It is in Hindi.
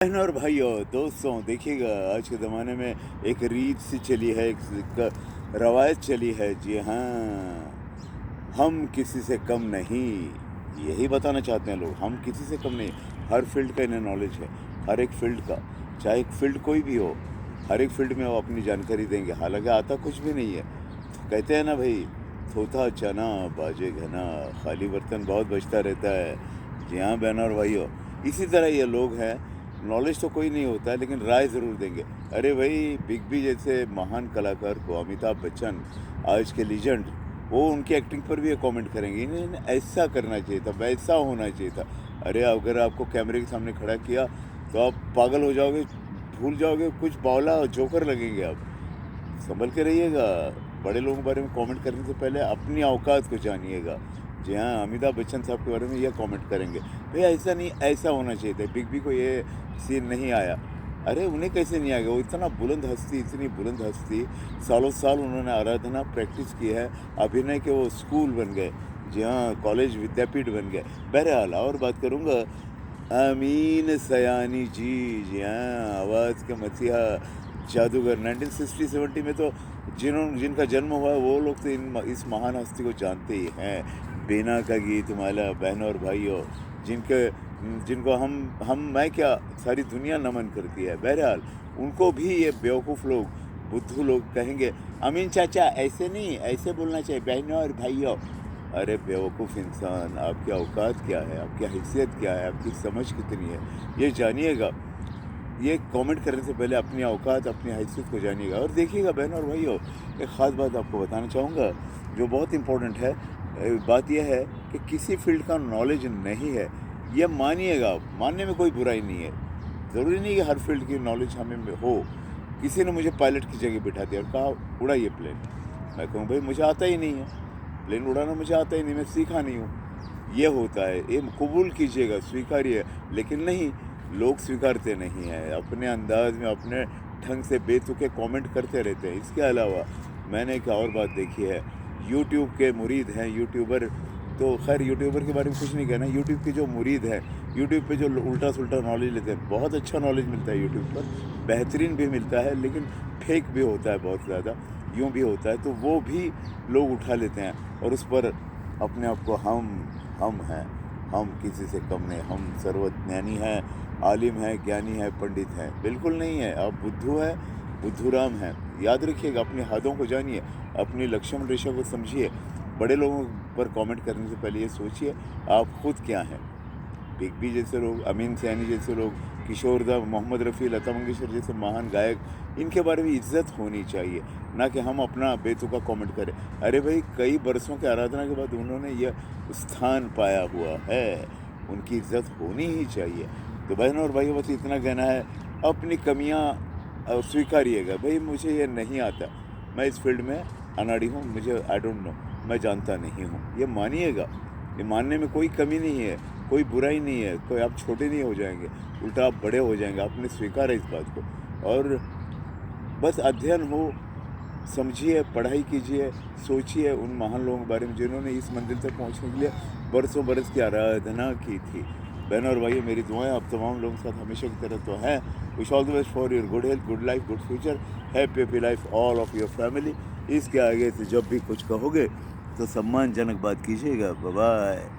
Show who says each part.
Speaker 1: बहन और भाइयों दोस्तों देखिएगा, आज के ज़माने में एक रीत सी चली है, एक रवायत चली है। जी हाँ, हम किसी से कम नहीं, यही बताना चाहते हैं लोग। हम किसी से कम नहीं। हर फील्ड का इन्हें नॉलेज है, हर एक फील्ड का, चाहे एक फील्ड कोई भी हो, हर एक फील्ड में वो अपनी जानकारी देंगे। हालांकि आता कुछ भी नहीं है। तो कहते हैं ना भाई, थोथा चना बाजे घना, खाली बर्तन बहुत बचता रहता है। जी हाँ बहनों और भाइयों, इसी तरह ये लोग हैं। नॉलेज तो कोई नहीं होता है, लेकिन राय ज़रूर देंगे। अरे भाई, बिग बी जैसे महान कलाकार को, अमिताभ बच्चन आज के लीजेंड, वो उनकी एक्टिंग पर भी ये कमेंट करेंगे, इन्हें ऐसा करना चाहिए था, वैसा होना चाहिए था। अरे अगर आपको कैमरे के सामने खड़ा किया तो आप पागल हो जाओगे, भूल जाओगे, कुछ बावला जोकर लगेंगे आप। संभल के रहिएगा। बड़े लोगों के बारे में कमेंट करने से पहले अपनी औकात को जानिएगा। जी हाँ, अमिताभ बच्चन साहब के बारे में यह कमेंट करेंगे, भैया ऐसा नहीं, ऐसा होना चाहिए था, बिग बी को ये सीन नहीं आया। अरे उन्हें कैसे नहीं आएगा? वो इतना बुलंद हस्ती, इतनी बुलंद हस्ती, सालों साल उन्होंने आराधना प्रैक्टिस की है, अभिनय के वो स्कूल बन गए। जी हाँ, कॉलेज विद्यापीठ बन गए। बहरहाल और बात करूँगा, अमीन सयानी जी। जी हाँ, आवाज़ के मसीहा, जादूगर। 1960-70 में तो जिनका जन्म हुआ है वो लोग तो इस महान हस्ती को जानते ही हैं। बीना का गीत माला, बहनों और भाइयों, जिनको मैं क्या, सारी दुनिया नमन करती है। बहरहाल उनको भी ये बेवकूफ़ लोग, बुद्धू लोग कहेंगे, अमीन चाचा ऐसे नहीं, ऐसे बोलना चाहिए बहनों और भाइयों। अरे बेवकूफ़ इंसान, आपकी औकात क्या है, आपकी हैसियत क्या है, आपकी समझ कितनी है, ये जानिएगा। ये कमेंट करने से पहले अपनी औकात, अपनी हैसियत को जानिएगा। और देखिएगा बहनों और भाइयों, एक ख़ास बात आपको बताना चाहूँगा जो बहुत इम्पोर्टेंट है। बात यह है कि किसी फील्ड का नॉलेज नहीं है, ये मानिएगा, मानने में कोई बुराई नहीं है। ज़रूरी नहीं कि हर फील्ड की नॉलेज हमें हो। किसी ने मुझे पायलट की जगह बिठा दिया और कहा उड़ाइए प्लेन, मैं कहूँ भाई मुझे आता ही नहीं है, प्लेन उड़ाना मुझे आता ही नहीं, मैं सीखा नहीं हूँ। ये होता है, ये कबूल कीजिएगा, स्वीकारिए। लेकिन नहीं, लोग स्वीकारते नहीं हैं, अपने अंदाज में, अपने ढंग से बेतुके कमेंट करते रहते हैं। इसके अलावा मैंने एक और बात देखी है, यूट्यूब के मुरीद हैं, यूट्यूबर, तो खैर यूट्यूबर के बारे में कुछ नहीं कहना। यूट्यूब के जो मुरीद हैं, यूट्यूब पे जो उल्टा सुल्टा नॉलेज लेते हैं, बहुत अच्छा नॉलेज मिलता है यूट्यूब पर, बेहतरीन भी मिलता है, लेकिन फेक भी होता है बहुत ज़्यादा, यूँ भी होता है। तो वो भी लोग उठा लेते हैं और उस पर अपने आप को हम हैं, हम किसी से कम नहीं, हम सर्वज्ञानी हैं, आलिम हैं, ज्ञानी हैं, पंडित हैं। बिल्कुल नहीं है, आप बुद्धू हैं, बुद्धूराम हैं। याद रखिएगा, अपनी हदों को जानिए, अपनी लक्ष्मण रेखा को समझिए। बड़े लोगों पर कमेंट करने से पहले ये सोचिए आप खुद क्या हैं। बिग बी जैसे लोग, अमीन सैनी जैसे लोग, किशोर दा, मोहम्मद रफ़ी, लता मंगेशकर जैसे महान गायक, इनके बारे में इज्जत होनी चाहिए, ना कि हम अपना बेतुका कमेंट करें। अरे भाई, कई बरसों की आराधना के बाद उन्होंने यह स्थान पाया हुआ है, उनकी इज्जत होनी ही चाहिए। तो बहनों और भाइयों, बस इतना कहना है, अपनी कमियां स्वीकारिएगा। भाई मुझे ये नहीं आता, मैं इस फील्ड में अनाड़ी हूँ, मुझे आई डोंट नो, मैं जानता नहीं हूँ, ये मानिएगा। ये मानने में कोई कमी नहीं है, कोई बुराई नहीं है, कोई आप छोटे नहीं हो जाएंगे, उल्टा आप बड़े हो जाएंगे। आपने स्वीकारा इस बात को। और बस अध्ययन हो, समझिए, पढ़ाई कीजिए, सोचिए उन महान लोगों के बारे में जिन्होंने इस मंजिल तक पहुंचने के लिए बरसों बरस की आराधना की थी। बहनों और भाइयों, मेरी दुआएं आप तमाम लोगों के साथ हमेशा की तरह तो हैं। Wish all the best for your good health, good life, good future, happy life all of your family. इसके आगे से जब भी कुछ कहोगे तो सम्मानजनक बात कीजिएगा। Bye bye.